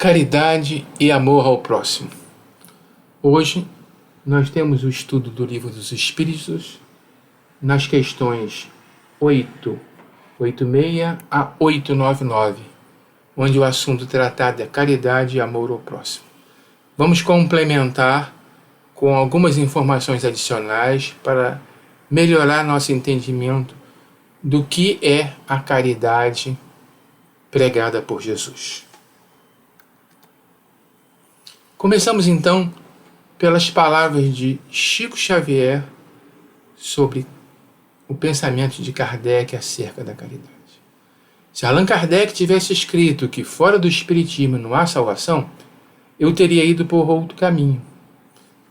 Caridade e amor ao próximo. Hoje nós temos o estudo do Livro dos Espíritos nas questões 886 a 899, onde o assunto tratado é caridade e amor ao próximo. Vamos complementar com algumas informações adicionais para melhorar nosso entendimento do que é a caridade pregada por Jesus. Começamos então pelas palavras de Chico Xavier sobre o pensamento de Kardec acerca da caridade. Se Allan Kardec tivesse escrito que fora do Espiritismo não há salvação, eu teria ido por outro caminho.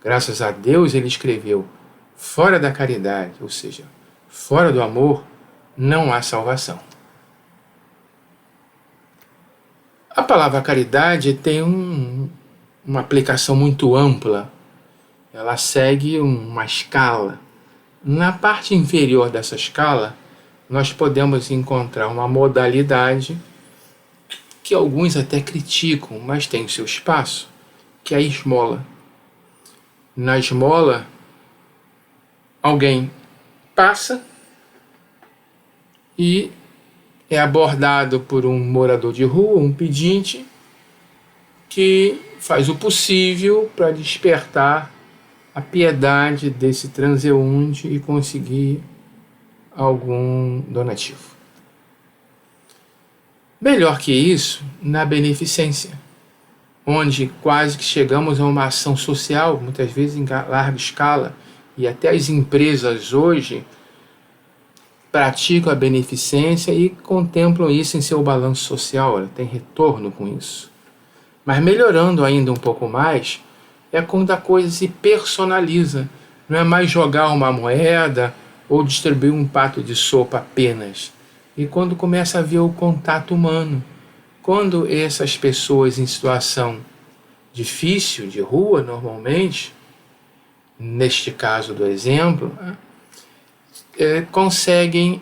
Graças a Deus ele escreveu: fora da caridade, ou seja, fora do amor, não há salvação. A palavra caridade tem uma aplicação muito ampla. Ela segue uma escala. Na parte inferior dessa escala, nós podemos encontrar uma modalidade que alguns até criticam, mas tem o seu espaço, que é a esmola. Na esmola, alguém passa e é abordado por um morador de rua, um pedinte, que faz o possível para despertar a piedade desse transeunte e conseguir algum donativo. Melhor que isso, na beneficência, onde quase que chegamos a uma ação social, muitas vezes em larga escala, e até as empresas hoje praticam a beneficência e contemplam isso em seu balanço social, ela tem retorno com isso. Mas melhorando ainda um pouco mais, é quando a coisa se personaliza. Não é mais jogar uma moeda ou distribuir um prato de sopa apenas. E quando começa a ver o contato humano. Quando essas pessoas em situação difícil, de rua normalmente, neste caso do exemplo, conseguem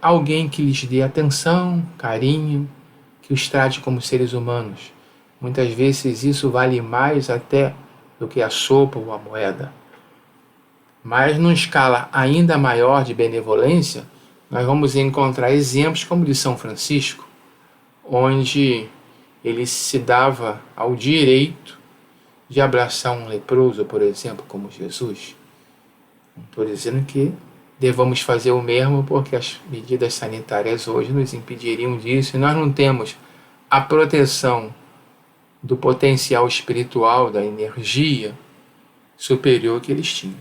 alguém que lhes dê atenção, carinho, que os trate como seres humanos. Muitas vezes isso vale mais até do que a sopa ou a moeda. Mas numa escala ainda maior de benevolência, nós vamos encontrar exemplos como o de São Francisco, onde ele se dava ao direito de abraçar um leproso, por exemplo, como Jesus. Não estou dizendo que devamos fazer o mesmo, porque as medidas sanitárias hoje nos impediriam disso, e nós não temos a proteção do potencial espiritual, da energia superior que eles tinham.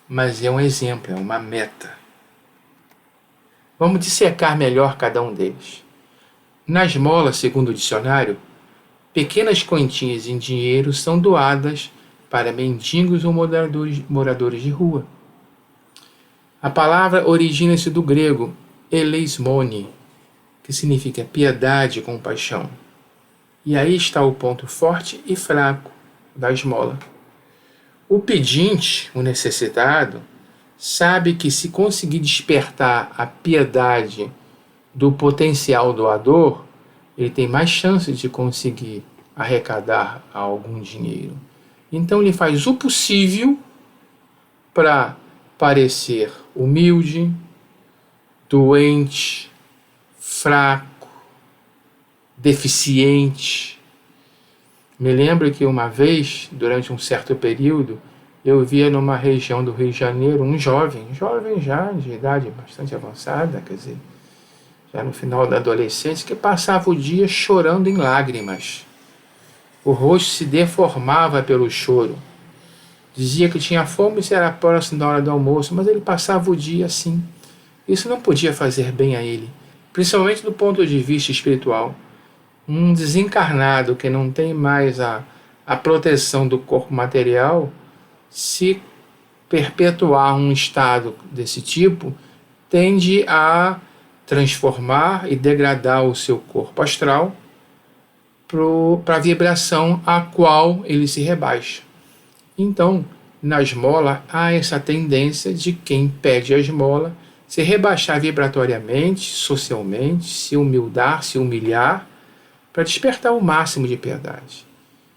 Mas é um exemplo, é uma meta. Vamos dissecar melhor cada um deles. Na esmola, segundo o dicionário, pequenas quantias em dinheiro são doadas para mendigos ou moradores de rua. A palavra origina-se do grego eleismone, que significa piedade e compaixão. E aí está o ponto forte e fraco da esmola. O pedinte, o necessitado, sabe que se conseguir despertar a piedade do potencial doador, ele tem mais chance de conseguir arrecadar algum dinheiro. Então ele faz o possível para parecer humilde, doente, fraco, deficiente. Me lembro que uma vez, durante um certo período, eu via numa região do Rio de Janeiro um jovem já de idade bastante avançada, quer dizer, já no final da adolescência, que passava o dia chorando em lágrimas. O rosto se deformava pelo choro. Dizia que tinha fome se era próximo da hora do almoço, mas ele passava o dia assim. Isso não podia fazer bem a ele, principalmente do ponto de vista espiritual. Um desencarnado que não tem mais a proteção do corpo material, se perpetuar um estado desse tipo, tende a transformar e degradar o seu corpo astral para a vibração a qual ele se rebaixa. Então, na esmola, há essa tendência de quem pede a esmola se rebaixar vibratoriamente, socialmente, se humildar, se humilhar, para despertar o máximo de piedade.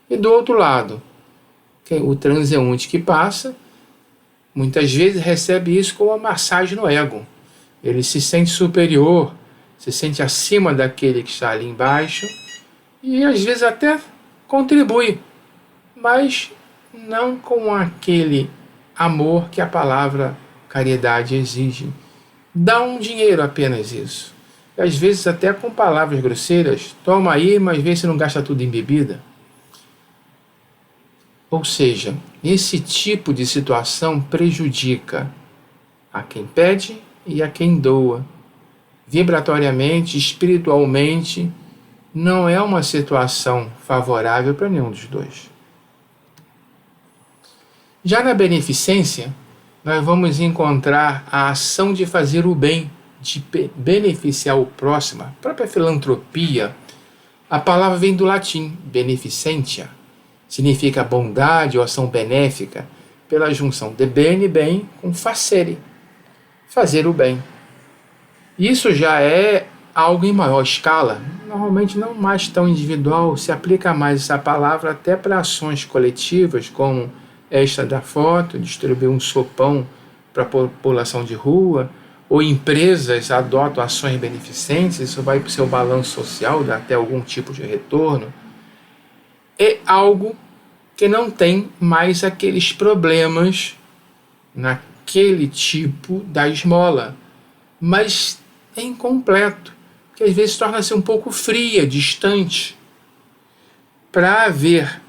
E do outro lado, o transeunte que passa, muitas vezes recebe isso como uma massagem no ego. Ele se sente superior, se sente acima daquele que está ali embaixo e às vezes até contribui, mas não com aquele amor que a palavra caridade exige. Dá um dinheiro apenas isso. E às vezes até com palavras grosseiras, toma aí, mas vê se não gasta tudo em bebida. Ou seja, esse tipo de situação prejudica a quem pede e a quem doa. Vibratoriamente, espiritualmente, não é uma situação favorável para nenhum dos dois. Já na beneficência, nós vamos encontrar a ação de fazer o bem, de beneficiar o próximo, a própria filantropia. A palavra vem do latim, beneficentia, significa bondade ou ação benéfica, pela junção de bene, bem, com facere, fazer o bem. Isso já é algo em maior escala, normalmente não mais tão individual, se aplica mais essa palavra até para ações coletivas, como esta da foto, distribuir um sopão para a população de rua, ou empresas adotam ações beneficentes, isso vai para o seu balanço social, dá até algum tipo de retorno. É algo que não tem mais aqueles problemas naquele tipo da esmola, mas é incompleto, que às vezes torna-se um pouco fria, distante. Para haver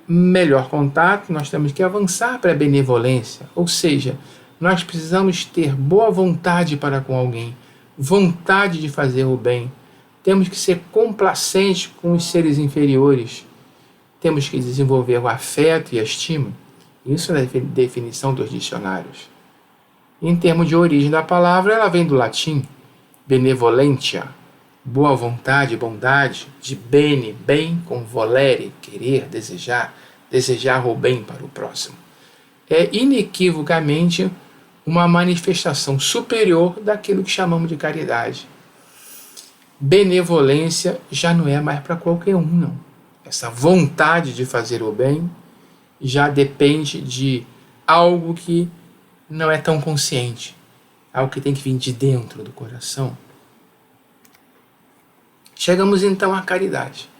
melhor contato, nós temos que avançar para a benevolência, ou seja, nós precisamos ter boa vontade para com alguém, vontade de fazer o bem. Temos que ser complacentes com os seres inferiores. Temos que desenvolver o afeto e a estima. Isso é a definição dos dicionários. Em termos de origem da palavra, ela vem do latim, benevolentia, boa vontade, bondade, de bene, bem, com volere, querer, desejar o bem para o próximo. É inequivocamente uma manifestação superior daquilo que chamamos de caridade. Benevolência já não é mais para qualquer um, não. Essa vontade de fazer o bem já depende de algo que não é tão consciente, algo que tem que vir de dentro do coração. Chegamos então à caridade.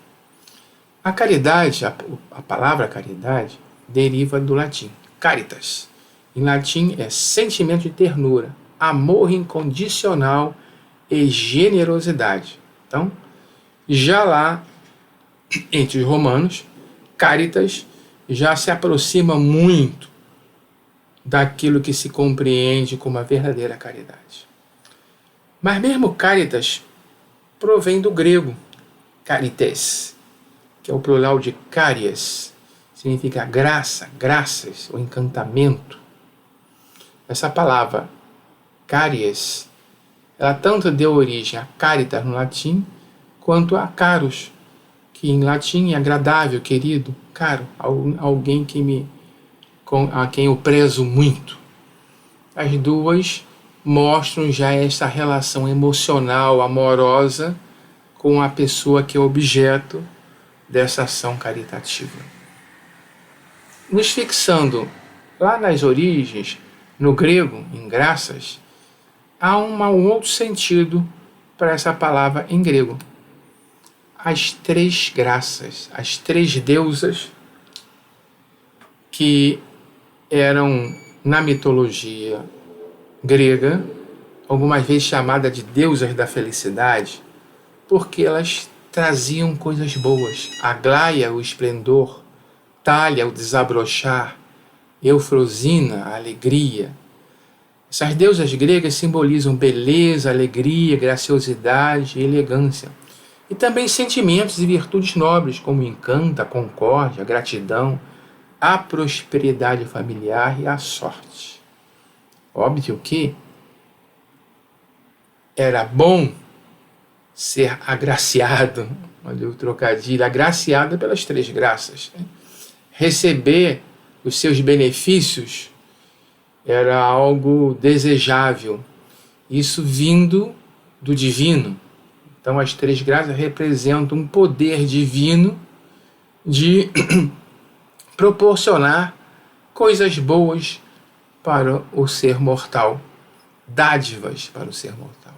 A caridade, a palavra caridade, deriva do latim, caritas. Em latim é sentimento de ternura, amor incondicional e generosidade. Então, já lá, entre os romanos, caritas já se aproxima muito daquilo que se compreende como a verdadeira caridade. Mas mesmo caritas provém do grego carites, que é o plural de caries, significa graça, graças, ou encantamento. Essa palavra caries, ela tanto deu origem a caritas no latim, quanto a caros, que em latim é agradável, querido, caro, alguém a quem eu prezo muito. As duas mostram já essa relação emocional, amorosa, com a pessoa que é objeto dessa ação caritativa. Nos fixando lá nas origens, no grego, em graças, há um outro sentido para essa palavra em grego. As três graças, as três deusas que eram, na mitologia grega, algumas vezes chamada de deusas da felicidade, porque elas traziam coisas boas. Aglaia, o esplendor, Thalia, o desabrochar, Eufrosina, a alegria. Essas deusas gregas simbolizam beleza, alegria, graciosidade e elegância. E também sentimentos e virtudes nobres, como o encanto, a concórdia, a gratidão, a prosperidade familiar e a sorte. Óbvio que era bom ser agraciado, olha o trocadilho, agraciado pelas três graças. Receber os seus benefícios era algo desejável, isso vindo do divino. Então, as três graças representam um poder divino de proporcionar coisas boas para o ser mortal, dádivas para o ser mortal.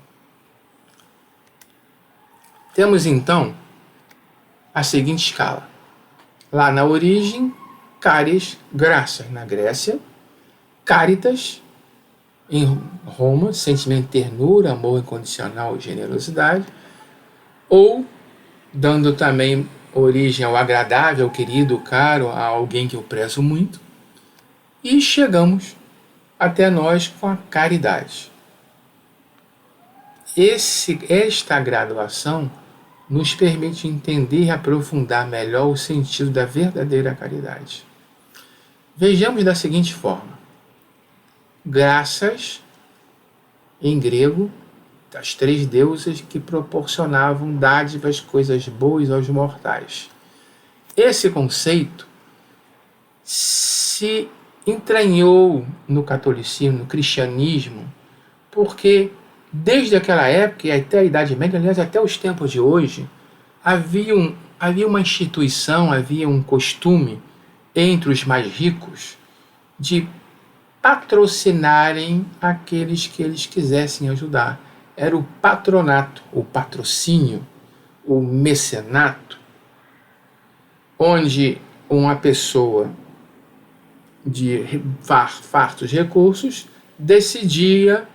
Temos então a seguinte escala. Lá na origem, caris, graças na Grécia, caritas em Roma, sentimento de ternura, amor incondicional e generosidade, ou dando também origem ao agradável, ao querido, ao caro, a alguém que eu prezo muito, e chegamos até nós com a caridade. Esta graduação nos permite entender e aprofundar melhor o sentido da verdadeira caridade. Vejamos da seguinte forma. Graças, em grego, das três deusas que proporcionavam dádivas, coisas boas aos mortais. Esse conceito se entranhou no catolicismo, no cristianismo, porque desde aquela época e até a Idade Média, aliás, até os tempos de hoje, havia uma instituição, havia um costume entre os mais ricos de patrocinarem aqueles que eles quisessem ajudar. Era o patronato, o patrocínio, o mecenato, onde uma pessoa de fartos recursos decidia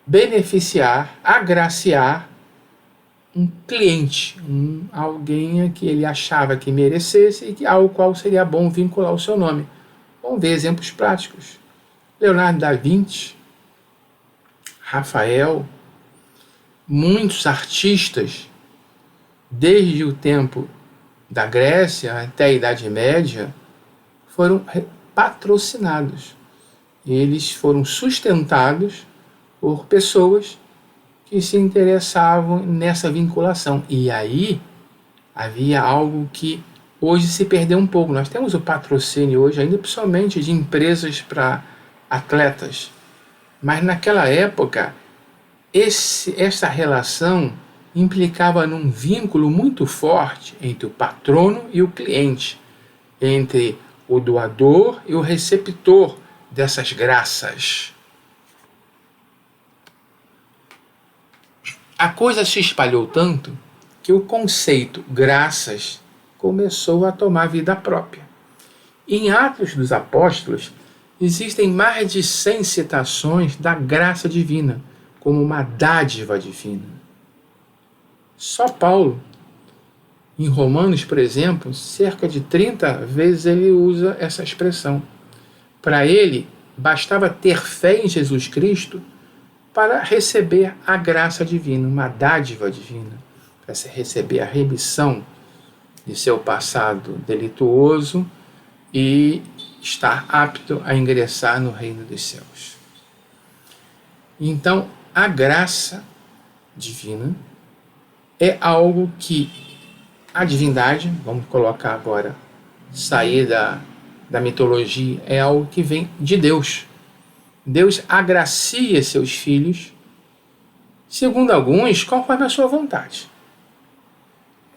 beneficiar, agraciar um cliente, alguém que ele achava que merecesse e ao qual seria bom vincular o seu nome. Vamos ver exemplos práticos. Leonardo da Vinci, Rafael, muitos artistas, desde o tempo da Grécia até a Idade Média, foram patrocinados. Eles foram sustentados por pessoas que se interessavam nessa vinculação. E aí havia algo que hoje se perdeu um pouco. Nós temos o patrocínio hoje ainda principalmente de empresas para atletas. Mas naquela época, essa relação implicava num vínculo muito forte entre o patrono e o cliente, entre o doador e o receptor dessas graças. A coisa se espalhou tanto que o conceito graças começou a tomar vida própria. Em Atos dos Apóstolos, existem mais de 100 citações da graça divina, como uma dádiva divina. Só Paulo, em Romanos, por exemplo, cerca de 30 vezes ele usa essa expressão. Para ele, bastava ter fé em Jesus Cristo para receber a graça divina, uma dádiva divina, para receber a remissão de seu passado delituoso e estar apto a ingressar no reino dos céus. Então, a graça divina é algo que a divindade, vamos colocar agora, sair da mitologia, é algo que vem de Deus. Deus agracia seus filhos, segundo alguns, conforme a sua vontade.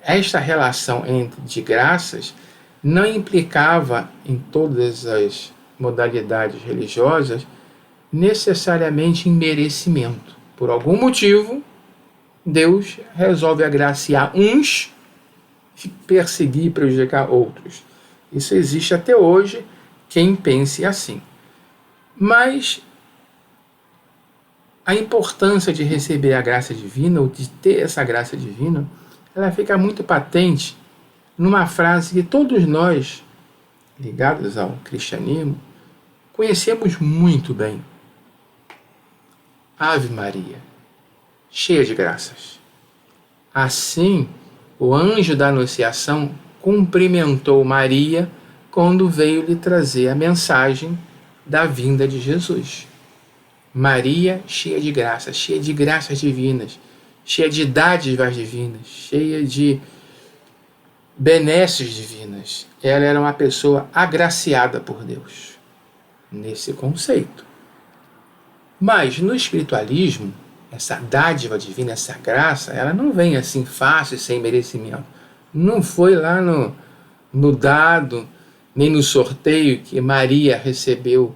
Esta relação de graças não implicava em todas as modalidades religiosas necessariamente em merecimento. Por algum motivo, Deus resolve agraciar uns e perseguir e prejudicar outros. Isso existe até hoje, quem pense assim. Mas a importância de receber a graça divina, ou de ter essa graça divina, ela fica muito patente numa frase que todos nós, ligados ao cristianismo, conhecemos muito bem. Ave Maria, cheia de graças. Assim, o anjo da Anunciação cumprimentou Maria quando veio lhe trazer a mensagem da vinda de Jesus. Maria, cheia de graças divinas, cheia de dádivas divinas, cheia de benesses divinas. Ela era uma pessoa agraciada por Deus, nesse conceito. Mas no espiritualismo, essa dádiva divina, essa graça, ela não vem assim fácil, sem merecimento. Não foi lá no dado, nem no sorteio que Maria recebeu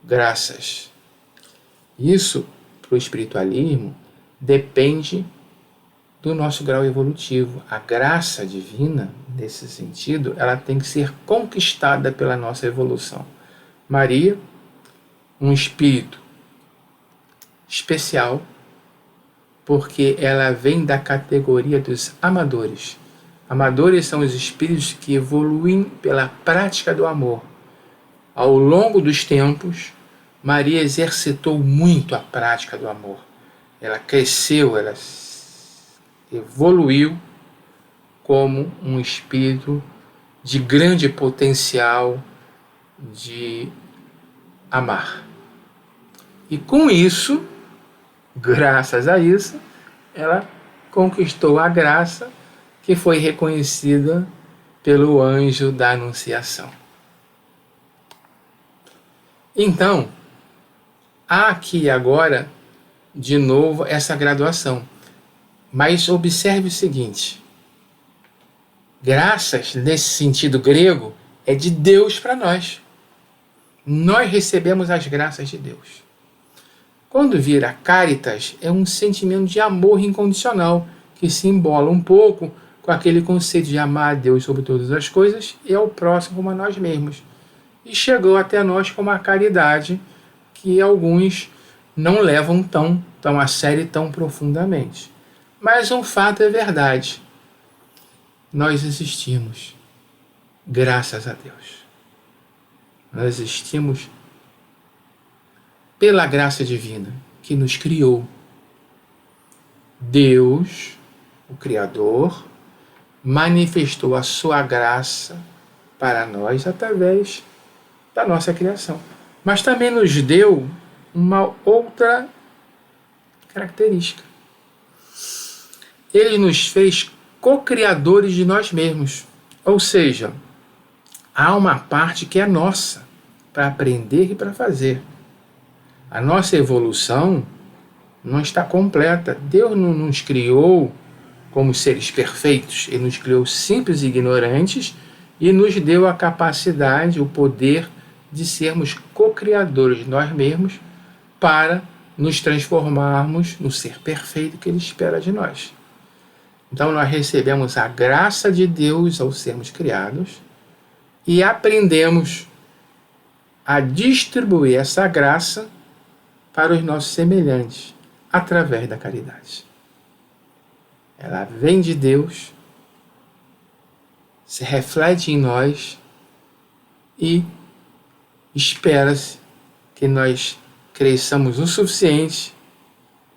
graças. Isso, para o espiritualismo, depende do nosso grau evolutivo. A graça divina, nesse sentido, ela tem que ser conquistada pela nossa evolução. Maria, um espírito especial, porque ela vem da categoria dos amadores. Amadores são os espíritos que evoluem pela prática do amor. Ao longo dos tempos, Maria exercitou muito a prática do amor. Ela cresceu, ela evoluiu como um espírito de grande potencial de amar. E com isso, graças a isso, ela conquistou a graça que foi reconhecida pelo anjo da Anunciação. Então, há aqui agora, de novo, essa graduação. Mas observe o seguinte: graças, nesse sentido grego, é de Deus para nós. Nós recebemos as graças de Deus. Quando vira caritas, é um sentimento de amor incondicional, que se embola um pouco com aquele conceito de amar a Deus sobre todas as coisas e ao próximo como a nós mesmos. E chegou até nós como a caridade, que alguns não levam tão a sério e tão profundamente. Mas um fato é verdade. Nós existimos, graças a Deus. Nós existimos pela graça divina que nos criou. Deus, o Criador, manifestou a sua graça para nós através da nossa criação. Mas também nos deu uma outra característica. Ele nos fez co-criadores de nós mesmos. Ou seja, há uma parte que é nossa, para aprender e para fazer. A nossa evolução não está completa. Deus não nos criou como seres perfeitos. Ele nos criou simples e ignorantes e nos deu a capacidade, o poder de sermos co-criadores de nós mesmos para nos transformarmos no ser perfeito que Ele espera de nós. Então nós recebemos a graça de Deus ao sermos criados e aprendemos a distribuir essa graça para os nossos semelhantes através da caridade. Ela vem de Deus, se reflete em nós e espera-se que nós cresçamos o suficiente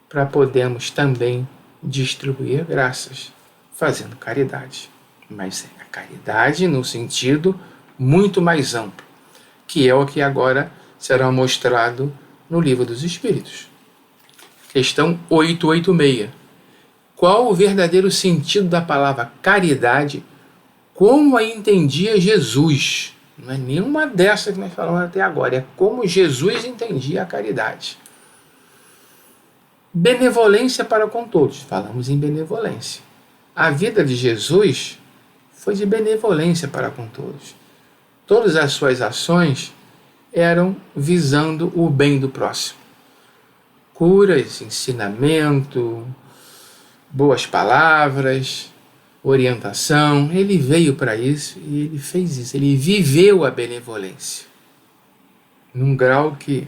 para podermos também distribuir graças, fazendo caridade. Mas a caridade num sentido muito mais amplo, que é o que agora será mostrado no Livro dos Espíritos. Questão 886. Qual o verdadeiro sentido da palavra caridade? Como a entendia Jesus? Não é nenhuma dessas que nós falamos até agora, é como Jesus entendia a caridade. Benevolência para com todos. Falamos em benevolência. A vida de Jesus foi de benevolência para com todos. Todas as suas ações eram visando o bem do próximo. Curas, ensinamento, boas palavras, orientação. Ele veio para isso e ele fez isso. Ele viveu a benevolência num grau que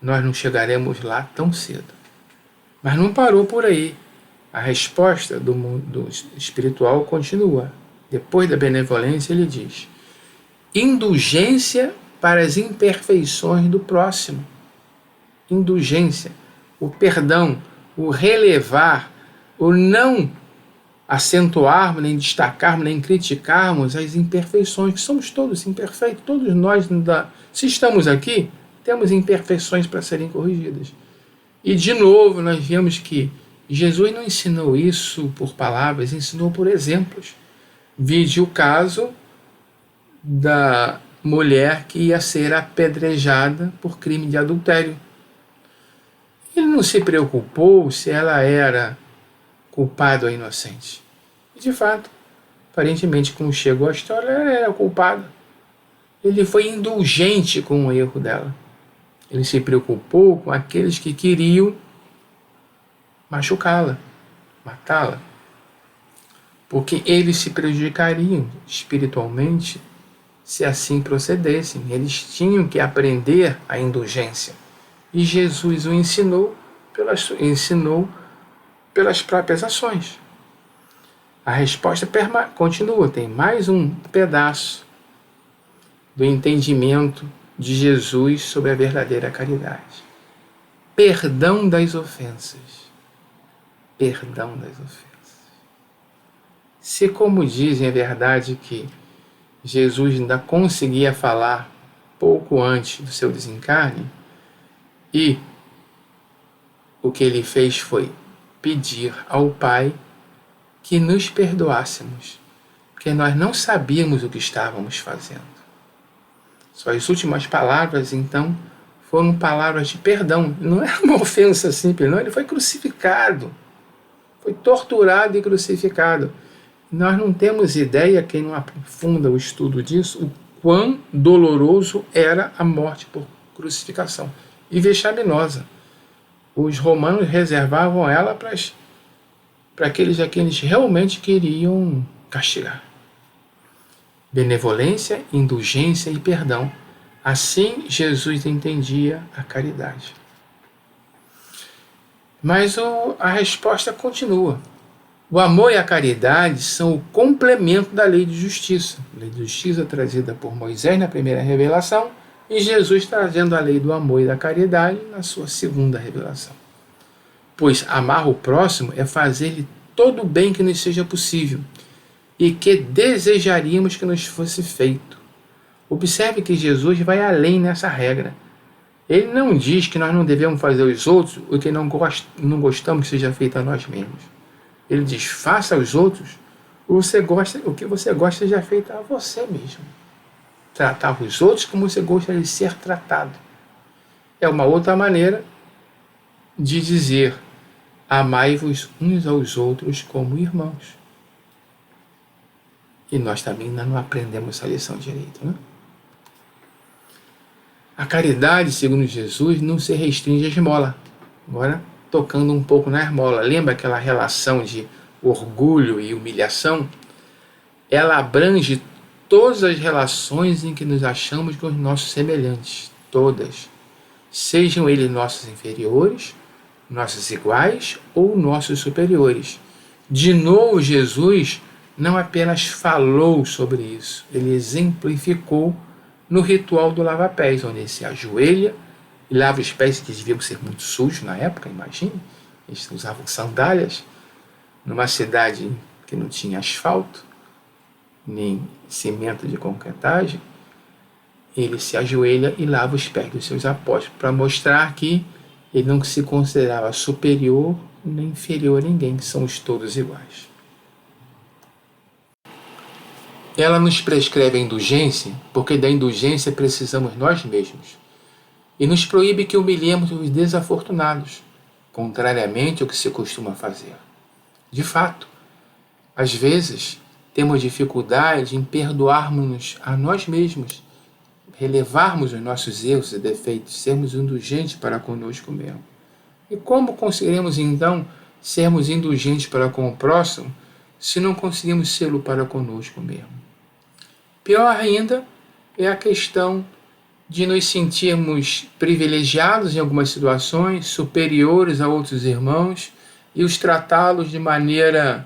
nós não chegaremos lá tão cedo. Mas não parou por aí. A resposta do mundo espiritual continua. Depois da benevolência, ele diz: indulgência para as imperfeições do próximo. Indulgência, o perdão, o relevar, o não acentuarmos, nem destacarmos, nem criticarmos as imperfeições, que somos todos imperfeitos, todos nós, se estamos aqui, temos imperfeições para serem corrigidas. E de novo nós vemos que Jesus não ensinou isso por palavras, ensinou por exemplos. Vide o caso da mulher que ia ser apedrejada por crime de adultério. Ele não se preocupou se ela era culpada ou inocente. E, de fato, aparentemente, como chegou a história, ela era culpada. Ele foi indulgente com o erro dela. Ele se preocupou com aqueles que queriam machucá-la, matá-la, porque eles se prejudicariam espiritualmente se assim procedessem. Eles tinham que aprender a indulgência. E Jesus o ensinou pelas próprias ações. A resposta continua, tem mais um pedaço do entendimento de Jesus sobre a verdadeira caridade. Perdão das ofensas. Perdão das ofensas. Se, como dizem, é verdade que Jesus ainda conseguia falar pouco antes do seu desencarne, e o que ele fez foi pedir ao Pai que nos perdoássemos, porque nós não sabíamos o que estávamos fazendo. Suas últimas palavras, então, foram palavras de perdão. Não era uma ofensa simples, não. Ele foi crucificado. Foi torturado e crucificado. Nós não temos ideia, quem não aprofunda o estudo disso, o quão doloroso era a morte por crucificação. E vexaminosa. Os romanos reservavam ela para aqueles a quem eles realmente queriam castigar. Benevolência, indulgência e perdão. Assim Jesus entendia a caridade. Mas a resposta continua. O amor e a caridade são o complemento da lei de justiça. A lei de justiça trazida por Moisés na primeira revelação e Jesus trazendo a lei do amor e da caridade na sua segunda revelação. Pois amar o próximo é fazer-lhe todo o bem que nos seja possível e que desejaríamos que nos fosse feito. Observe que Jesus vai além nessa regra. Ele não diz que nós não devemos fazer aos outros o que não gostamos que seja feito a nós mesmos. Ele diz, faça aos outros o que você gosta seja feito a você mesmo. Tratar os outros como você gostaria de ser tratado. É uma outra maneira de dizer, amai-vos uns aos outros como irmãos. E nós também ainda não aprendemos essa lição direito, né? A caridade, segundo Jesus, não se restringe à esmola. Agora, tocando um pouco na esmola. Lembra aquela relação de orgulho e humilhação? Ela abrange todas as relações em que nos achamos com os nossos semelhantes. Todas. Sejam eles nossos inferiores, nossos iguais ou nossos superiores. De novo, Jesus não apenas falou sobre isso, ele exemplificou no ritual do lava-pés, onde ele se ajoelha e lava os pés, que deviam ser muito sujos na época, imagine. Eles usavam sandálias numa cidade que não tinha asfalto, nem cimento de concretagem. Ele se ajoelha e lava os pés dos seus apóstolos, para mostrar que ele não se considerava superior nem inferior a ninguém, que somos todos iguais. Ela nos prescreve a indulgência, porque da indulgência precisamos nós mesmos, e nos proíbe que humilhemos os desafortunados, contrariamente ao que se costuma fazer. De fato, às vezes, temos dificuldade em perdoarmos-nos a nós mesmos, relevarmos os nossos erros e defeitos, sermos indulgentes para conosco mesmo. E como conseguiremos, então, sermos indulgentes para com o próximo, se não conseguimos sê-lo para conosco mesmo? Pior ainda é a questão de nos sentirmos privilegiados em algumas situações, superiores a outros irmãos, e os tratá-los de maneira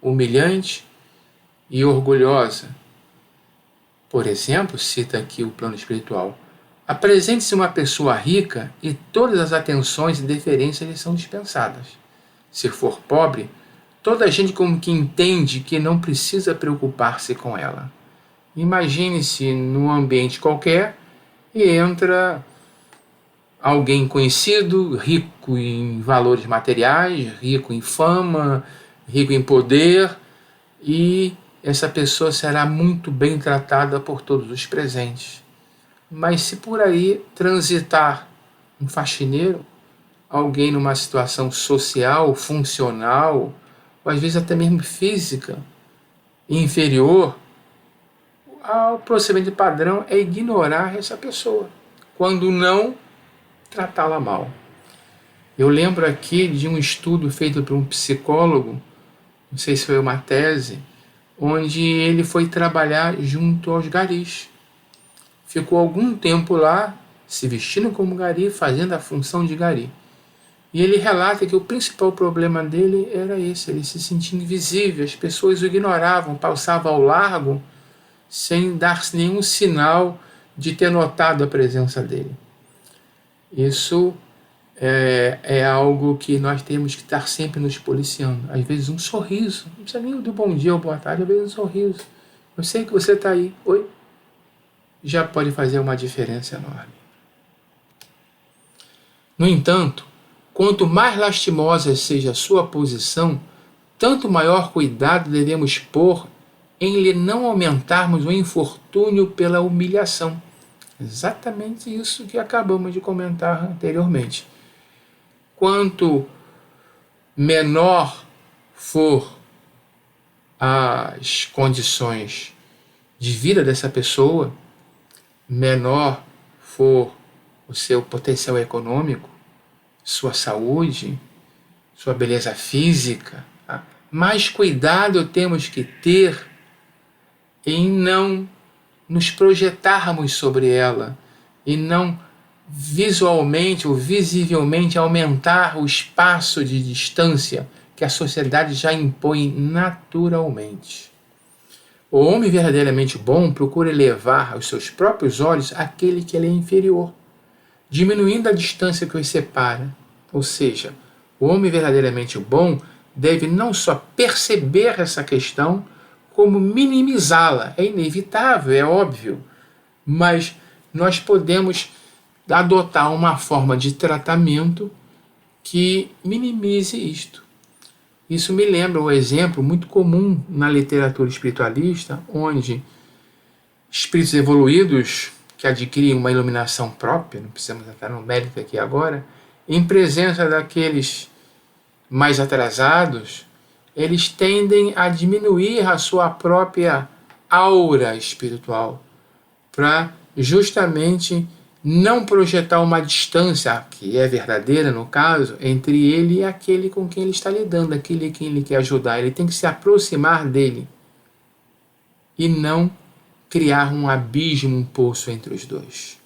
humilhante e orgulhosa. Por exemplo, cita aqui o plano espiritual, apresente-se uma pessoa rica e todas as atenções e deferências lhe são dispensadas. Se for pobre, toda a gente como que entende que não precisa preocupar-se com ela. Imagine-se num ambiente qualquer e entra alguém conhecido, rico em valores materiais, rico em fama, rico em poder, e essa pessoa será muito bem tratada por todos os presentes. Mas se por aí transitar um faxineiro, alguém numa situação social, funcional, ou às vezes até mesmo física, inferior, o procedimento padrão é ignorar essa pessoa, quando não tratá-la mal. Eu lembro aqui de um estudo feito por um psicólogo, não sei se foi uma tese, onde ele foi trabalhar junto aos garis. Ficou algum tempo lá, se vestindo como gari, fazendo a função de gari. E ele relata que o principal problema dele era esse, ele se sentia invisível, as pessoas o ignoravam, passavam ao largo, sem dar nenhum sinal de ter notado a presença dele. Isso é algo que nós temos que estar sempre nos policiando. Às vezes um sorriso, não precisa nem do bom dia ou boa tarde, às vezes um sorriso. Eu sei que você está aí, oi? Já pode fazer uma diferença enorme. No entanto, quanto mais lastimosa seja a sua posição, tanto maior cuidado devemos pôr em lhe não aumentarmos o infortúnio pela humilhação. Exatamente isso que acabamos de comentar anteriormente. Quanto menor for as condições de vida dessa pessoa, menor for o seu potencial econômico, sua saúde, sua beleza física, mais cuidado temos que ter em não nos projetarmos sobre ela e não visualmente ou visivelmente aumentar o espaço de distância que a sociedade já impõe naturalmente. O homem verdadeiramente bom procura elevar aos seus próprios olhos aquele que lhe é inferior, diminuindo a distância que os separa. Ou seja, o homem verdadeiramente bom deve não só perceber essa questão, como minimizá-la. É inevitável, é óbvio, mas nós podemos adotar uma forma de tratamento que minimize isto. Isso me lembra um exemplo muito comum na literatura espiritualista, onde espíritos evoluídos que adquirem uma iluminação própria, não precisamos entrar no mérito aqui agora, em presença daqueles mais atrasados, eles tendem a diminuir a sua própria aura espiritual, para justamente não projetar uma distância, que é verdadeira no caso, entre ele e aquele com quem ele está lidando, aquele a quem ele quer ajudar. Ele tem que se aproximar dele e não criar um abismo, um poço entre os dois.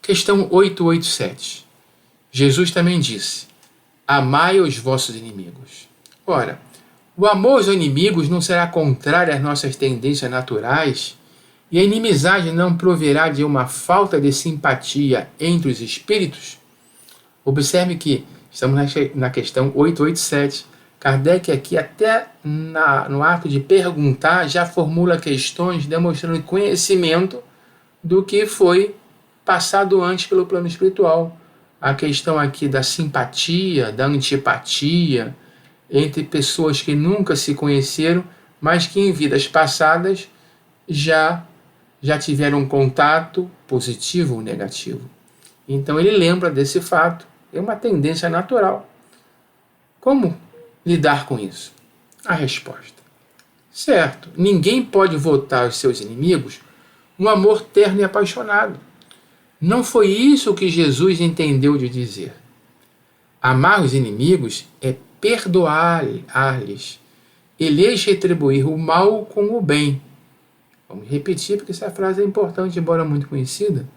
Questão 887. Jesus também disse: amai os vossos inimigos. Ora, o amor aos inimigos não será contrário às nossas tendências naturais, e a inimizade não proverá de uma falta de simpatia entre os espíritos? Observe que estamos na questão 887. Kardec aqui, até no ato de perguntar, já formula questões demonstrando conhecimento do que foi passado antes pelo plano espiritual. A questão aqui da simpatia, da antipatia entre pessoas que nunca se conheceram, mas que em vidas passadas já tiveram um contato positivo ou negativo. Então ele lembra desse fato. É uma tendência natural. Como lidar com isso? A resposta: certo, ninguém pode votar aos seus inimigos um amor terno e apaixonado. Não foi isso que Jesus entendeu de dizer. Amar os inimigos é perdoar-lhes e lhes retribuir o mal com o bem. Vamos repetir, porque essa frase é importante, embora muito conhecida.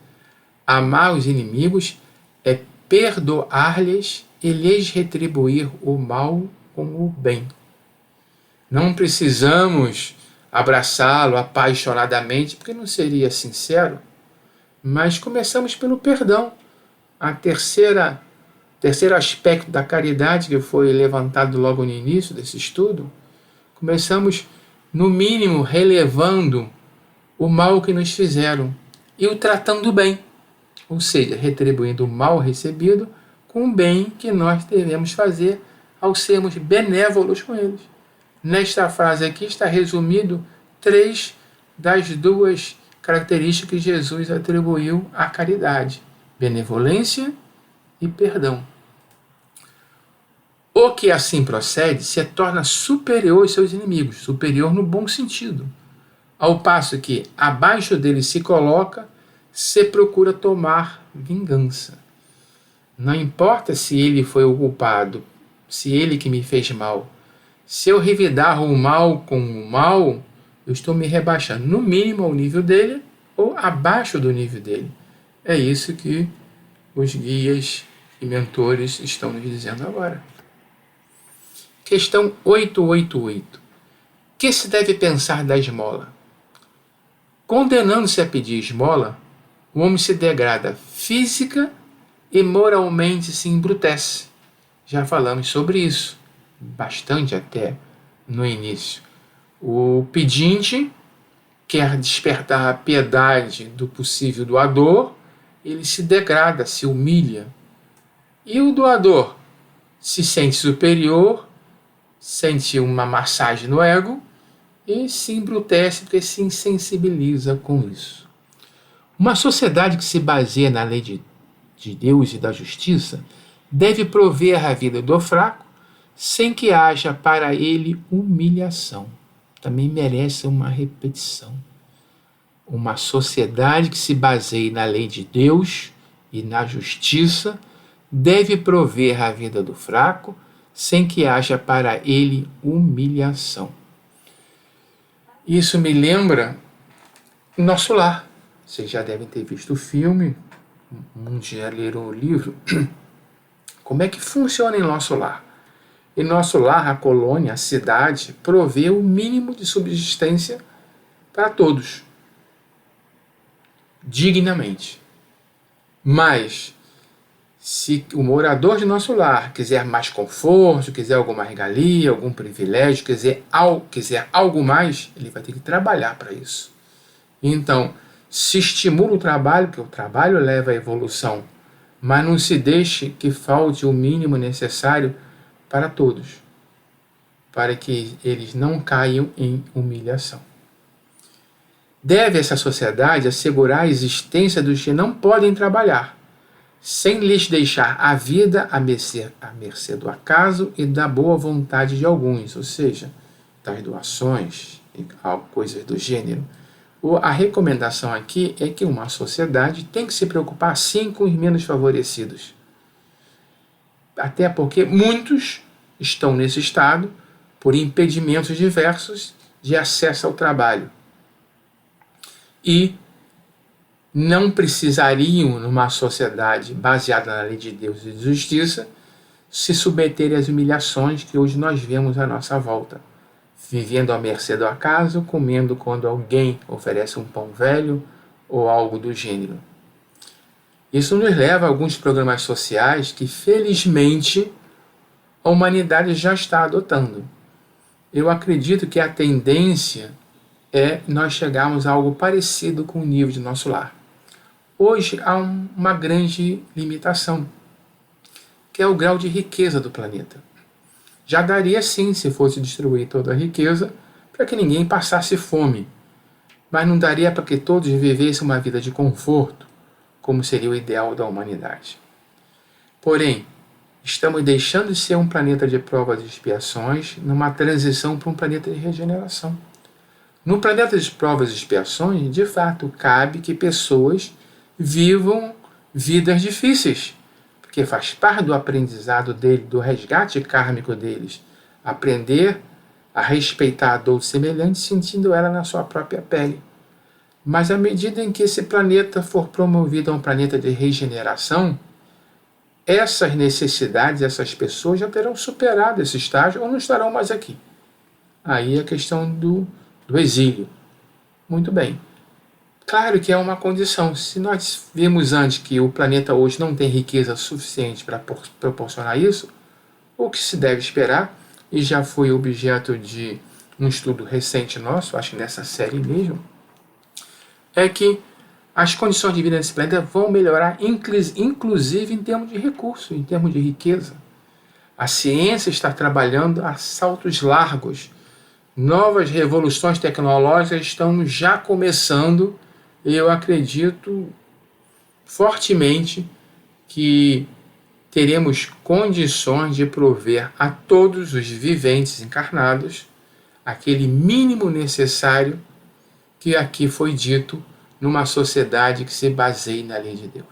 Amar os inimigos é perdoar-lhes e lhes retribuir o mal com o bem. Não precisamos abraçá-lo apaixonadamente, porque não seria sincero, mas começamos pelo perdão. A terceiro aspecto da caridade, que foi levantado logo no início desse estudo, começamos, no mínimo, relevando o mal que nos fizeram e o tratando bem, ou seja, retribuindo o mal recebido com o bem que nós devemos fazer ao sermos benévolos com eles. Nesta frase aqui está resumido 3 das 2 características que Jesus atribuiu à caridade: benevolência e perdão. O que assim procede se torna superior aos seus inimigos, superior no bom sentido, ao passo que abaixo dele se coloca, se procura tomar vingança. Não importa se ele foi o culpado, se ele que me fez mal. Se eu revidar o mal com o mal, eu estou me rebaixando, no mínimo ao nível dele ou abaixo do nível dele. É isso que os guias e mentores estão nos dizendo agora. Questão 888. Que se deve pensar da esmola? Condenando-se a pedir esmola, o homem se degrada física e moralmente se embrutece. Já falamos sobre isso, bastante até no início. O pedinte quer despertar a piedade do possível doador, ele se degrada, se humilha. E o doador se sente superior, sente uma massagem no ego e se embrutece porque se insensibiliza com isso. Uma sociedade que se baseia na lei de Deus e da justiça deve prover a vida do fraco sem que haja para ele humilhação. Também merece uma repetição. Uma sociedade que se baseie na lei de Deus e na justiça deve prover a vida do fraco sem que haja para ele humilhação. Isso me lembra Nosso Lar. Vocês já devem ter visto o filme, muitos já leram o livro. Como é que funciona em Nosso Lar? Em Nosso Lar, a colônia, a cidade, provê o mínimo de subsistência para todos, dignamente. Mas, se o morador de Nosso Lar quiser mais conforto, quiser alguma regalia, algum privilégio, quiser algo mais, ele vai ter que trabalhar para isso. Então, se estimula o trabalho, porque o trabalho leva à evolução, mas não se deixe que falte o mínimo necessário para todos, para que eles não caiam em humilhação. Deve essa sociedade assegurar a existência dos que não podem trabalhar, sem lhes deixar a vida à mercê do acaso e da boa vontade de alguns, ou seja, das doações e coisas do gênero. A recomendação aqui é que uma sociedade tem que se preocupar sim com os menos favorecidos. Até porque muitos estão nesse estado por impedimentos diversos de acesso ao trabalho. E não precisariam, numa sociedade baseada na lei de Deus e de justiça, se submeterem às humilhações que hoje nós vemos à nossa volta. Vivendo à mercê do acaso, comendo quando alguém oferece um pão velho ou algo do gênero. Isso nos leva a alguns programas sociais que, felizmente, a humanidade já está adotando. Eu acredito que a tendência é nós chegarmos a algo parecido com o nível de Nosso Lar. Hoje há uma grande limitação, que é o grau de riqueza do planeta. Já daria sim se fosse distribuir toda a riqueza para que ninguém passasse fome, mas não daria para que todos vivessem uma vida de conforto, como seria o ideal da humanidade. Porém, estamos deixando de ser um planeta de provas e expiações numa transição para um planeta de regeneração. No planeta de provas e expiações, de fato, cabe que pessoas vivam vidas difíceis, porque faz parte do aprendizado dele, do resgate kármico deles, aprender a respeitar a dor do semelhante, sentindo ela na sua própria pele. Mas à medida em que esse planeta for promovido a um planeta de regeneração, essas necessidades, essas pessoas já terão superado esse estágio ou não estarão mais aqui. Aí é a questão do exílio. Muito bem. Claro que é uma condição. Se nós vimos antes que o planeta hoje não tem riqueza suficiente para proporcionar isso, o que se deve esperar, e já foi objeto de um estudo recente nosso, acho que nessa série mesmo, é que as condições de vida nesse planeta vão melhorar, inclusive em termos de recursos, em termos de riqueza. A ciência está trabalhando a saltos largos. Novas revoluções tecnológicas estão já começando. Eu acredito fortemente que teremos condições de prover a todos os viventes encarnados aquele mínimo necessário que aqui foi dito numa sociedade que se baseie na lei de Deus.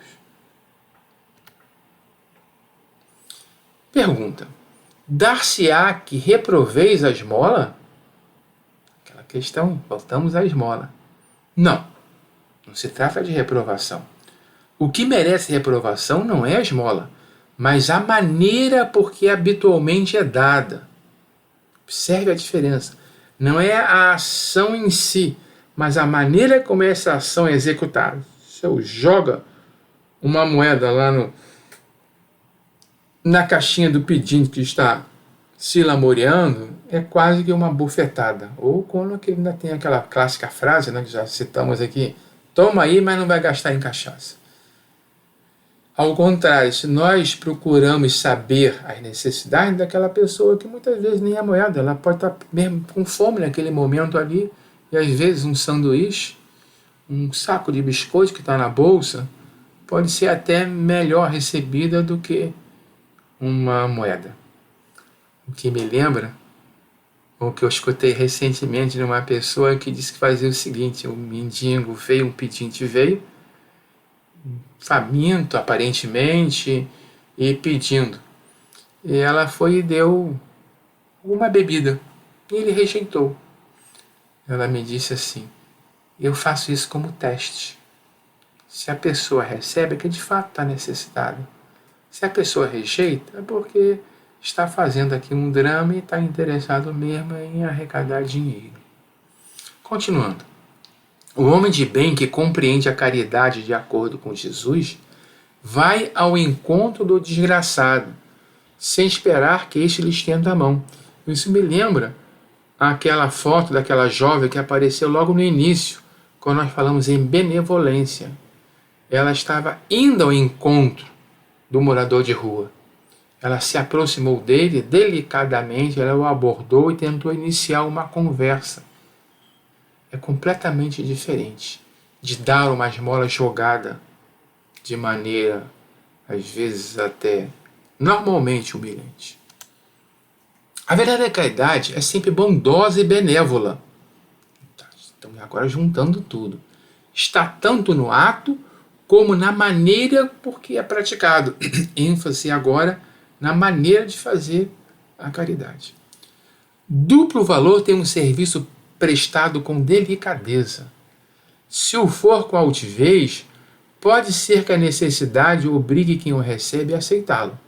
Pergunta: dar-se-á que reproveis a esmola? Aquela questão, voltamos à esmola. Não, não se trata de reprovação. O que merece reprovação não é a esmola, mas a maneira por que habitualmente é dada. Observe a diferença. Não é a ação em si, mas a maneira como essa ação é executada. Se eu jogo uma moeda lá na caixinha do pedinte que está se lamoreando, é quase que uma bufetada. Ou quando ele ainda tem aquela clássica frase, né, que já citamos aqui: toma aí, mas não vai gastar em cachaça. Ao contrário, se nós procuramos saber as necessidades daquela pessoa, que muitas vezes nem é moeda, ela pode estar mesmo com fome naquele momento ali, e às vezes um sanduíche, um saco de biscoito que está na bolsa, pode ser até melhor recebida do que uma moeda. O que me lembra, o que eu escutei recentemente de uma pessoa que disse que fazia o seguinte: um mendigo veio, um pedinte veio, faminto aparentemente, e pedindo. E ela foi e deu uma bebida, e ele rejeitou. Ela me disse assim: eu faço isso como teste. Se a pessoa recebe, é que de fato está necessitada. Se a pessoa rejeita, é porque está fazendo aqui um drama e está interessado mesmo em arrecadar dinheiro. Continuando. O homem de bem que compreende a caridade de acordo com Jesus vai ao encontro do desgraçado, sem esperar que este lhe estenda a mão. Isso me lembra aquela foto daquela jovem que apareceu logo no início, quando nós falamos em benevolência. Ela estava indo ao encontro do morador de rua. Ela se aproximou dele delicadamente, ela o abordou e tentou iniciar uma conversa. É completamente diferente de dar uma esmola jogada de maneira, às vezes até normalmente humilhante. A verdadeira caridade é sempre bondosa e benévola. Então, agora juntando tudo. Está tanto no ato como na maneira por que é praticado. ênfase agora na maneira de fazer a caridade. Duplo valor tem um serviço prestado com delicadeza. Se o for com altivez, pode ser que a necessidade obrigue quem o recebe a aceitá-lo,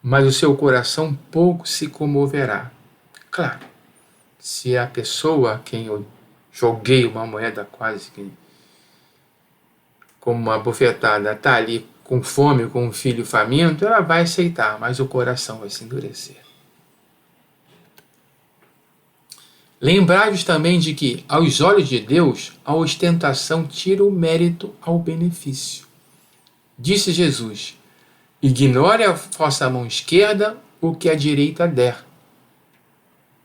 mas o seu coração pouco se comoverá. Claro, se a pessoa a quem eu joguei uma moeda quase que como uma bufetada está ali com fome, com um filho faminto, ela vai aceitar, mas o coração vai se endurecer. Lembrai-vos também de que, aos olhos de Deus, a ostentação tira o mérito ao benefício. Disse Jesus: ignore a vossa mão esquerda o que a direita der.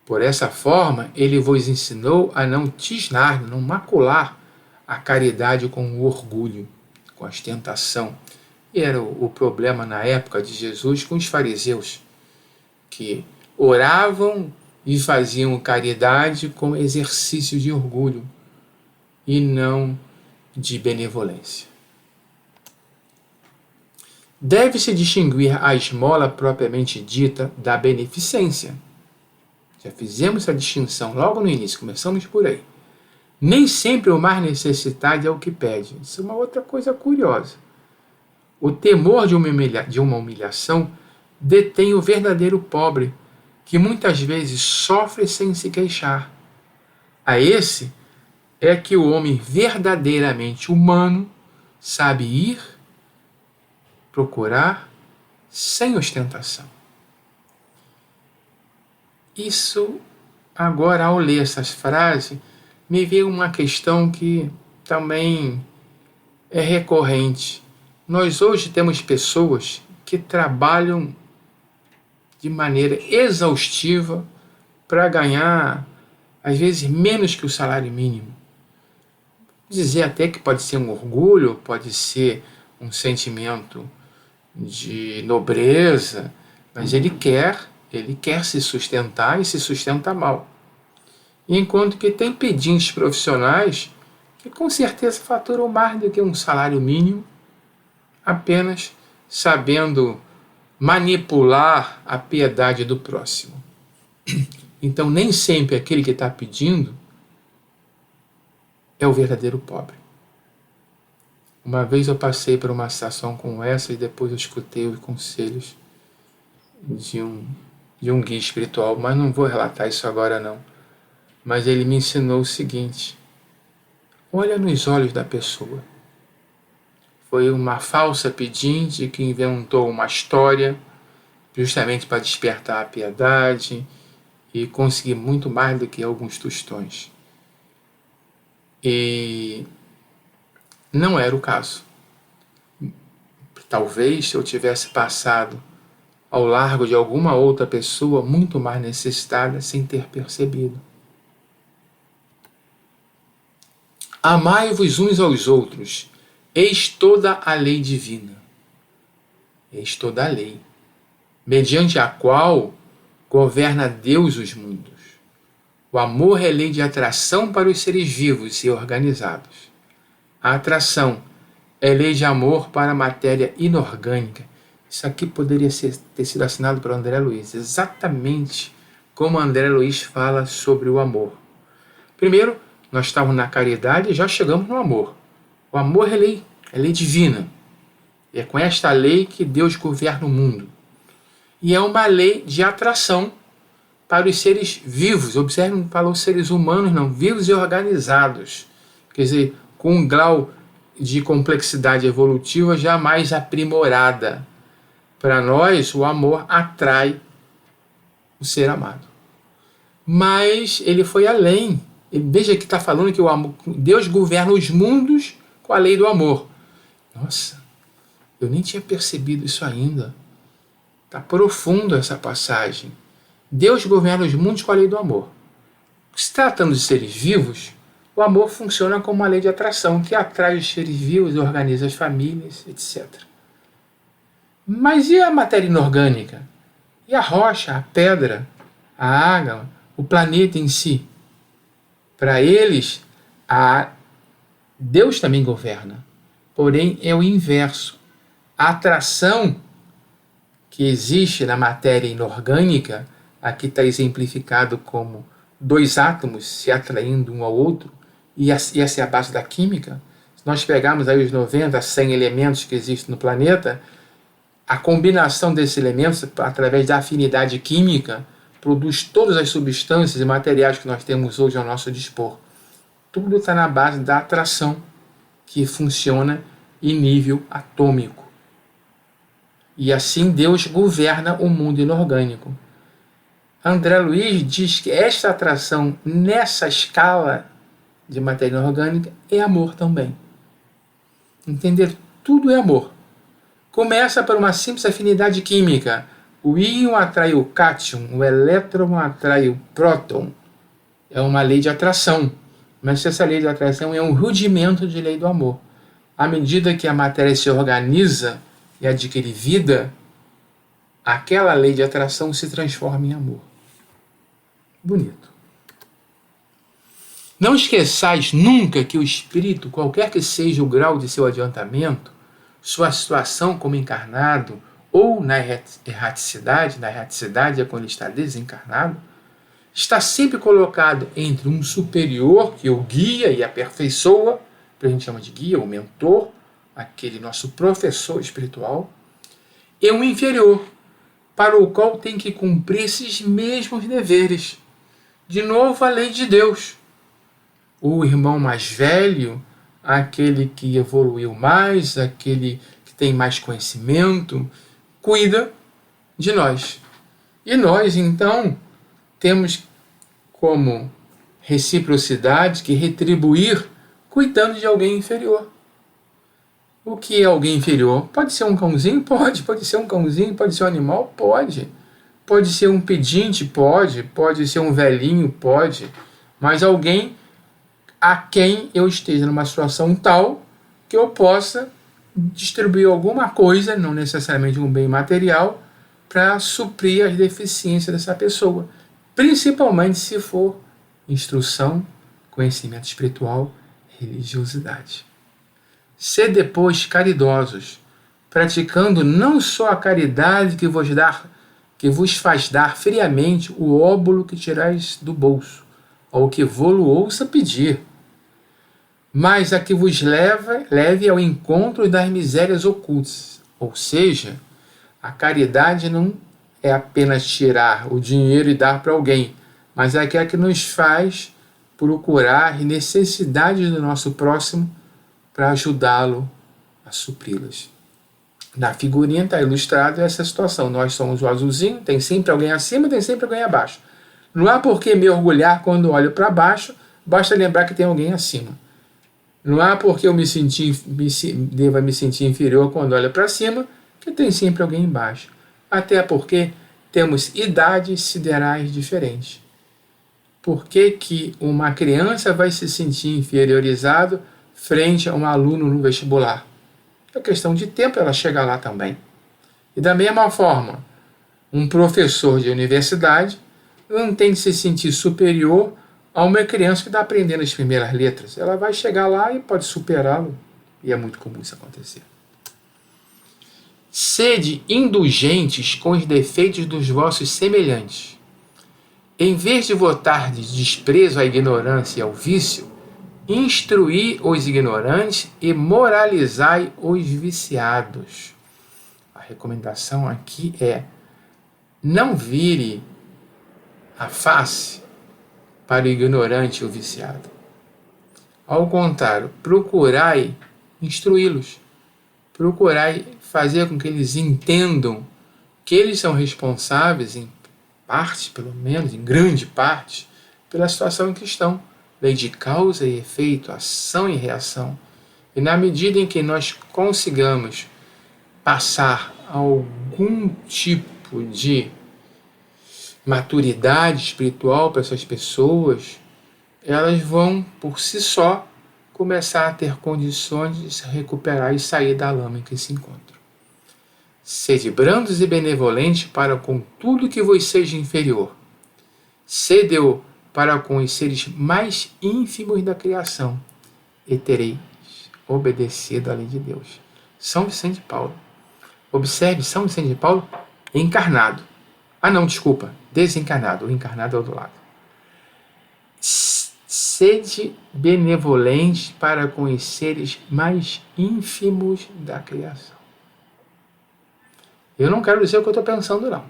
Por essa forma, ele vos ensinou a não tisnar, não macular a caridade com o orgulho, com a ostentação. E era o problema na época de Jesus com os fariseus, que oravam e faziam caridade com exercício de orgulho e não de benevolência. Deve-se distinguir a esmola propriamente dita da beneficência. Já fizemos essa distinção logo no início, começamos por aí. Nem sempre o mais necessitado é o que pede. Isso é uma outra coisa curiosa. O temor de uma humilhação detém o verdadeiro pobre, que muitas vezes sofre sem se queixar. A esse é que o homem verdadeiramente humano sabe ir, procurar, sem ostentação. Isso, agora, ao ler essas frases, me veio uma questão que também é recorrente. Nós hoje temos pessoas que trabalham de maneira exaustiva para ganhar, às vezes, menos que o salário mínimo. Dizer até que pode ser um orgulho, pode ser um sentimento de nobreza, mas ele quer se sustentar e se sustenta mal. Enquanto que tem pedintes profissionais que com certeza faturam mais do que um salário mínimo, apenas sabendo manipular a piedade do próximo. Então nem sempre aquele que está pedindo é o verdadeiro pobre. Uma vez eu passei por uma situação como essa e depois eu escutei os conselhos de um guia espiritual, mas não vou relatar isso agora não. Mas ele me ensinou o seguinte: olha nos olhos da pessoa. Foi uma falsa pedinte que inventou uma história justamente para despertar a piedade e conseguir muito mais do que alguns tostões. E não era o caso. Talvez se eu tivesse passado ao largo de alguma outra pessoa muito mais necessitada sem ter percebido. Amai-vos uns aos outros, eis toda a lei divina. Eis toda a lei, mediante a qual governa Deus os mundos. O amor é lei de atração para os seres vivos e organizados. A atração é lei de amor para a matéria inorgânica. Isso aqui poderia ter sido assinado por André Luiz, exatamente como André Luiz fala sobre o amor. Primeiro, nós estávamos na caridade e já chegamos no amor. O amor é lei divina. E é com esta lei que Deus governa o mundo. E é uma lei de atração para os seres vivos. Observe, não falou seres humanos, não, vivos e organizados. Quer dizer, com um grau de complexidade evolutiva já mais aprimorada. Para nós, o amor atrai o ser amado. Mas ele foi além. Veja que está falando que o amor, Deus governa os mundos com a lei do amor. Nossa, eu nem tinha percebido isso ainda. Está profundo essa passagem. Deus governa os mundos com a lei do amor. Se tratando de seres vivos, o amor funciona como uma lei de atração que atrai os seres vivos, organiza as famílias, etc. Mas e a matéria inorgânica? E a rocha, a pedra, a água, o planeta em si? Para eles, Deus também governa. Porém, é o inverso. A atração que existe na matéria inorgânica, aqui está exemplificado como dois átomos se atraindo um ao outro, e essa é a base da química. Se nós pegarmos aí os 90, 100 elementos que existem no planeta, a combinação desses elementos, através da afinidade química, produz todas as substâncias e materiais que nós temos hoje ao nosso dispor. Tudo está na base da atração, que funciona em nível atômico. E assim Deus governa o mundo inorgânico. André Luiz diz que esta atração nessa escala de matéria inorgânica é amor também. Entender? Tudo é amor. Começa por uma simples afinidade química. O íon atrai o cátion, o elétron atrai o próton. É uma lei de atração. Mas essa lei de atração é um rudimento de lei do amor. À medida que a matéria se organiza e adquire vida, aquela lei de atração se transforma em amor. Bonito. Não esqueçais nunca que o espírito, qualquer que seja o grau de seu adiantamento, sua situação como encarnado ou na erraticidade é quando ele está desencarnado, está sempre colocado entre um superior que o guia e aperfeiçoa, que a gente chama de guia, o mentor, aquele nosso professor espiritual, e um inferior, para o qual tem que cumprir esses mesmos deveres. De novo, a lei de Deus. O irmão mais velho, aquele que evoluiu mais, aquele que tem mais conhecimento, cuida de nós. E nós, então, temos como reciprocidade que retribuir cuidando de alguém inferior. O que é alguém inferior? Pode ser um cãozinho? Pode. Pode ser um cãozinho? Pode ser um animal? Pode. Pode ser um pedinte? Pode. Pode ser um velhinho? Pode. Mas alguém a quem eu esteja numa situação tal que eu possa distribuir alguma coisa, não necessariamente um bem material, para suprir as deficiências dessa pessoa, principalmente se for instrução, conhecimento espiritual, religiosidade. Sede, depois, caridosos, praticando não só a caridade que vos faz dar friamente o óbolo que tirais do bolso, ou que vô-lo ouça pedir, mas a que vos leve ao encontro das misérias ocultas. Ou seja, a caridade não é apenas tirar o dinheiro e dar para alguém, mas é aquela que nos faz procurar as necessidades do nosso próximo para ajudá-lo a supri-las. Na figurinha está ilustrado essa situação. Nós somos o azulzinho, tem sempre alguém acima, tem sempre alguém abaixo. Não há por que me orgulhar quando olho para baixo, basta lembrar que tem alguém acima. Não há por que eu deva me sentir inferior quando olho para cima, que tem sempre alguém embaixo. Até porque temos idades siderais diferentes. Por que que uma criança vai se sentir inferiorizado frente a um aluno no vestibular? É questão de tempo ela chegar lá também. E da mesma forma, um professor de universidade não tem que se sentir superior a uma criança que está aprendendo as primeiras letras. Ela vai chegar lá e pode superá-lo. E é muito comum isso acontecer. Sede indulgentes com os defeitos dos vossos semelhantes. Em vez de votar de desprezo à ignorância e ao vício, instruí os ignorantes e moralizai os viciados. A recomendação aqui é: não vire a face para o ignorante e o viciado. Ao contrário, procurai instruí-los. Procurai fazer com que eles entendam que eles são responsáveis, em parte, pelo menos, em grande parte, pela situação em que estão. Lei de causa e efeito, ação e reação. E na medida em que nós consigamos passar algum tipo de maturidade espiritual para essas pessoas, elas vão, por si só, começar a ter condições de se recuperar e sair da lama em que se encontram. Sede brandos e benevolentes para com tudo que vos seja inferior. Sede-o para com os seres mais ínfimos da criação, e tereis obedecido à lei de Deus. São Vicente de Paulo. Observe São Vicente de Paulo encarnado. Desencarnado. O encarnado é o do lado. Sede benevolente para com os seres mais ínfimos da criação. Eu não quero dizer o que eu estou pensando, não.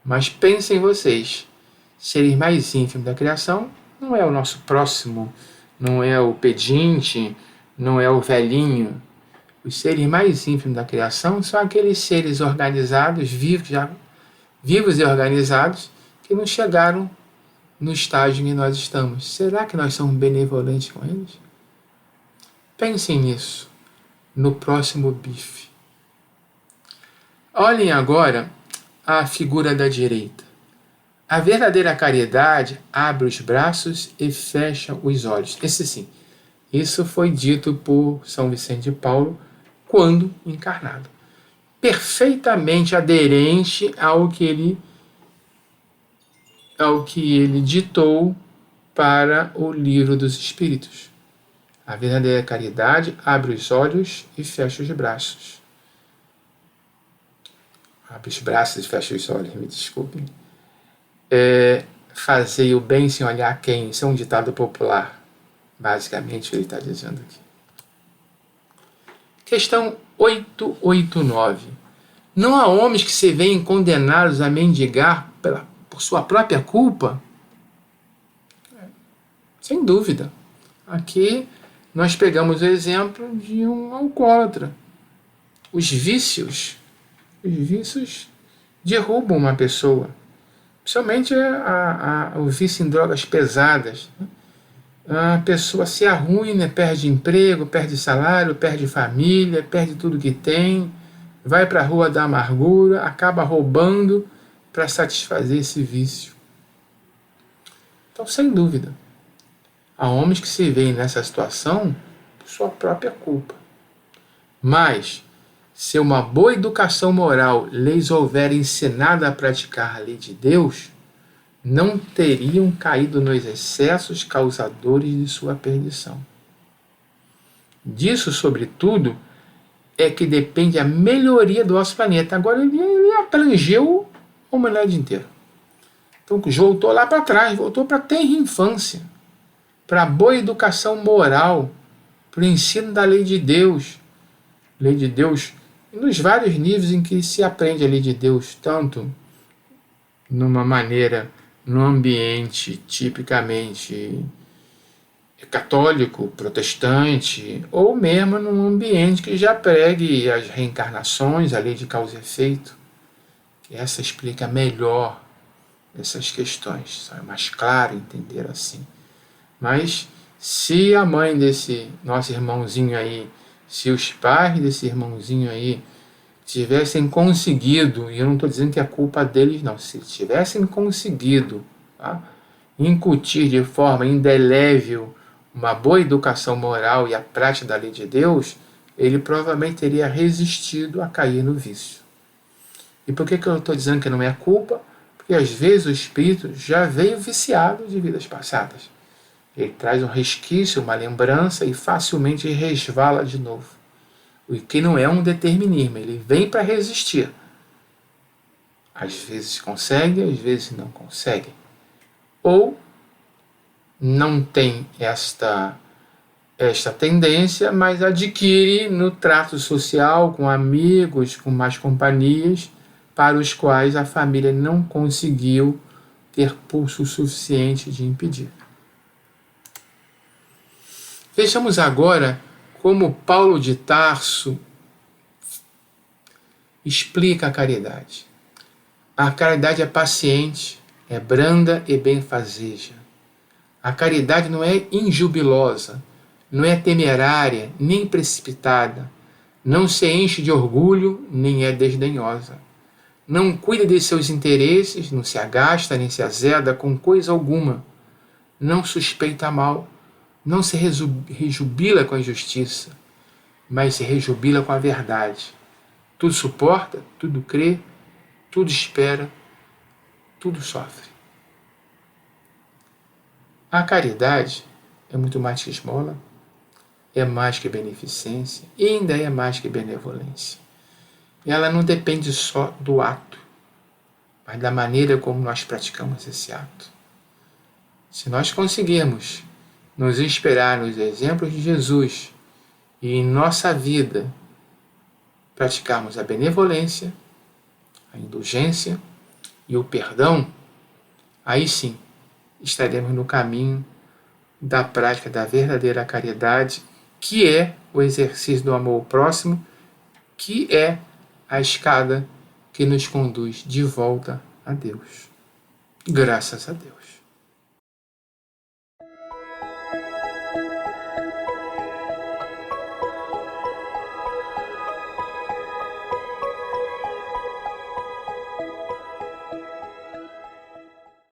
Mas pensem vocês. Seres mais ínfimos da criação não é o nosso próximo, não é o pedinte, não é o velhinho. Os seres mais ínfimos da criação são aqueles seres organizados, vivos e organizados, que não chegaram no estágio em que nós estamos. Será que nós somos benevolentes com eles? Pensem nisso no próximo bife. Olhem agora a figura da direita. A verdadeira caridade abre os braços e fecha os olhos. Isso foi dito por São Vicente de Paulo quando encarnado. Perfeitamente aderente ao que ele ditou para o Livro dos Espíritos. A verdadeira caridade abre os olhos e fecha os braços. Abre os braços e fecha os olhos, me desculpem. Fazer o bem sem olhar quem. Isso é um ditado popular. Basicamente, ele está dizendo aqui. Questão 889. Não há homens que se veem condenados a mendigar por sua própria culpa? Sem dúvida. Aqui nós pegamos o exemplo de um alcoólatra. Os vícios derrubam uma pessoa. Principalmente o vício em drogas pesadas. A pessoa se arruína, perde emprego, perde salário, perde família, perde tudo que tem, vai para a rua da amargura, acaba roubando para satisfazer esse vício. Então, sem dúvida, há homens que se veem nessa situação por sua própria culpa. Mas, se uma boa educação moral lhes houver ensinado a praticar a lei de Deus, não teriam caído nos excessos causadores de sua perdição. Disso, sobretudo, é que depende a melhoria do nosso planeta. Agora ele abrangeu a humanidade inteira. Então voltou lá para trás, voltou para a tenra infância, para a boa educação moral, para o ensino da lei de Deus. Lei de Deus, nos vários níveis em que se aprende a lei de Deus, tanto numa maneira, num ambiente tipicamente católico, protestante, ou mesmo num ambiente que já pregue as reencarnações, a lei de causa e efeito, que essa explica melhor essas questões, é mais claro entender assim. Mas se a mãe desse nosso irmãozinho aí, se os pais desse irmãozinho aí tivessem conseguido, e eu não estou dizendo que é culpa deles não, se tivessem conseguido, tá, incutir de forma indelével uma boa educação moral e a prática da lei de Deus, ele provavelmente teria resistido a cair no vício. E por que eu estou dizendo que não é culpa? Porque às vezes o espírito já veio viciado de vidas passadas. Ele traz um resquício, uma lembrança e facilmente resvala de novo. O que não é um determinismo, ele vem para resistir. Às vezes consegue, às vezes não consegue. Ou não tem esta tendência, mas adquire no trato social, com amigos, com mais companhias, para os quais a família não conseguiu ter pulso suficiente de impedir. Vejamos agora como Paulo de Tarso explica a caridade. A caridade é paciente, é branda e benfazeja. A caridade não é injubilosa, não é temerária, nem precipitada, não se enche de orgulho, nem é desdenhosa. Não cuida de seus interesses, não se agasta, nem se azeda com coisa alguma. Não suspeita mal, não se rejubila com a injustiça, mas se rejubila com a verdade. Tudo suporta, tudo crê, tudo espera, tudo sofre. A caridade é muito mais que esmola, é mais que beneficência e ainda é mais que benevolência. Ela não depende só do ato, mas da maneira como nós praticamos esse ato. Se nós conseguirmos nos inspirar nos exemplos de Jesus e em nossa vida praticarmos a benevolência, a indulgência e o perdão, aí sim estaremos no caminho da prática da verdadeira caridade, que é o exercício do amor ao próximo, que é a escada que nos conduz de volta a Deus. Graças a Deus.